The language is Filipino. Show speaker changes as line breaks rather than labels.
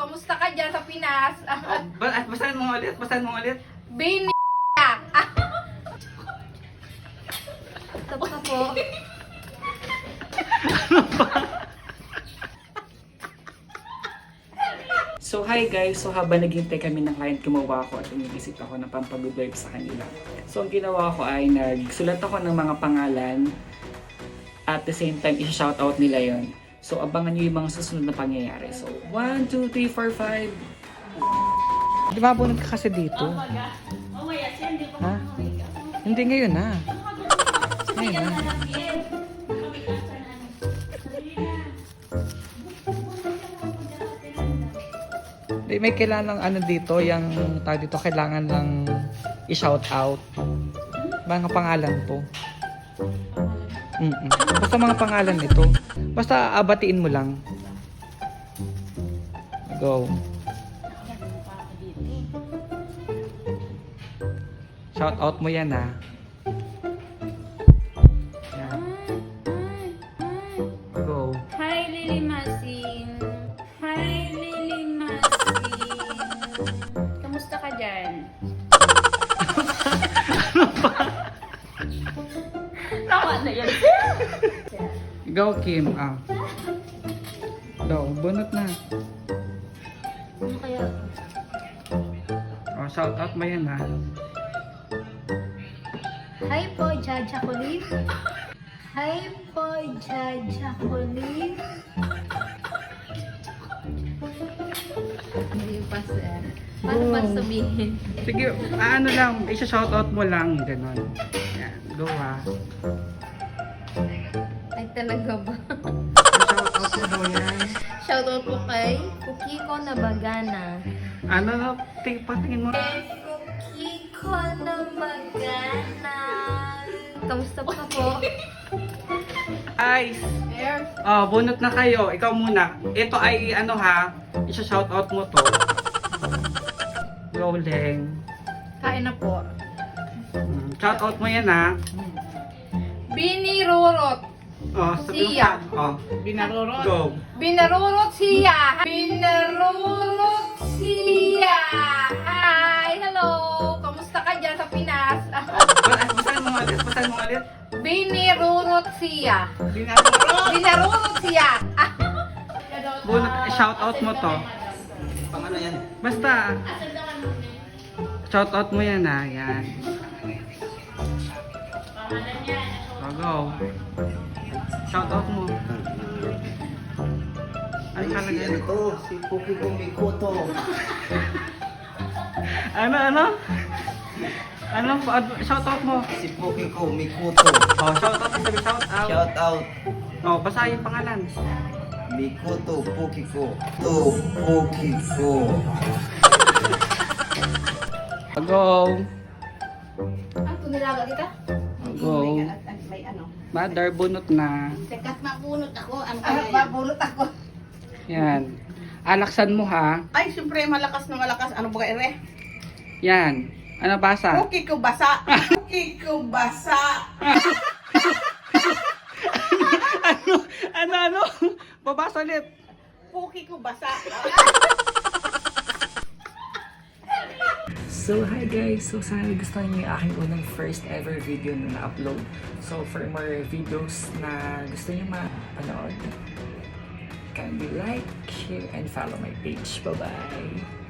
Kamusta ka dyan sa Pinas?
Basahin mo ulit, basahin mo ulit.
Bini Tapos na po.
So hi guys, so habang naghintay kami ng client, gumawa ako at umiisip ako ng pampag-vibe sa kanila. So ang ginawa ko ay nagsulat ako ng mga pangalan at the same time i-shoutout nila yon. So abangan nyo yung mga susunod na pangyayari. So 1, 2, 3, 4, 5. Di ba bunod ka kasi dito? Ha? Hindi ngayon na. Ngayon na. May kailangan ano dito, yung tag dito kailangan lang i-shout out. Mga pangalan to. Basta mga pangalan nito. Basta abatiin mo lang. Go. Shout out mo yan ha. Yan. Go.
Hi Lily Masin. Hi Lily Masin. Kamusta ka dyan? Tawa na yan.
Go Kim. Go, bunot na.
Ano kaya?
Oh, shout out mo yan ha.
Hi po, Jaja Colin. Hi po, Jaja Colin. Hindi pa sir. Paano pa sabihin?
Sige, ano lang, isa-shoutout mo lang, gano'n. Yan, go ha.
Ay talaga ba?
Shoutout mo daw yan.
Shoutout po kay Kukiko na Bagana.
Ano na, patingin mo.
Kukiko na Bagana. Kamusta po po?
Ice! Oh, bunot na kayo. Ikaw muna. Ito ay ano ha, isa-shoutout mo to. Rolling.
Kain na po.
Shoutout mo yan ha.
Binirurot.
Oh,
Siya.
Oh,
Binarorot.
go.
Binarurot siya. Binarurot siya. Hi, hello. Kamusta ka dyan sa Pinas?
Basahin mo ulit, basahin mo ulit.
Binirurot siya.
Binarorot.
Binarurot siya.
Bunot, shoutout mo to.
Pang ano yan?
Basta. Shoutout mo yan ha, yan. Oh, go. Shoutout mo. Ano talaga?
Ito, si Puki Kumikoto.
Ano? Ano? Shoutout mo.
Si Puki Kumikoto.
Oh, shoutout mo. Sabi shoutout.
Shout out.
Oh, basa yung pangalan.
Mikoto Pukiko. To Pukiko.
Go.
Ito nilaga kita?
Go.
May ano.
Mother, bunot na.
Tekat mabunot ako. Ang
Babulot ako.
Yan. Alaksan mo ha.
Ay, siyempre malakas na malakas. Ano ba ere?
Yan. Ano basa?
Puki ko basa. Puki ko basa.
Ano? Babasa ulit.
Puki ko basa.
So hi guys, so sana gusto niyo yung aking unang first ever video na na-upload. So for more videos na gusto niyo mapanood, kindly like, share, and follow my page. Bye bye!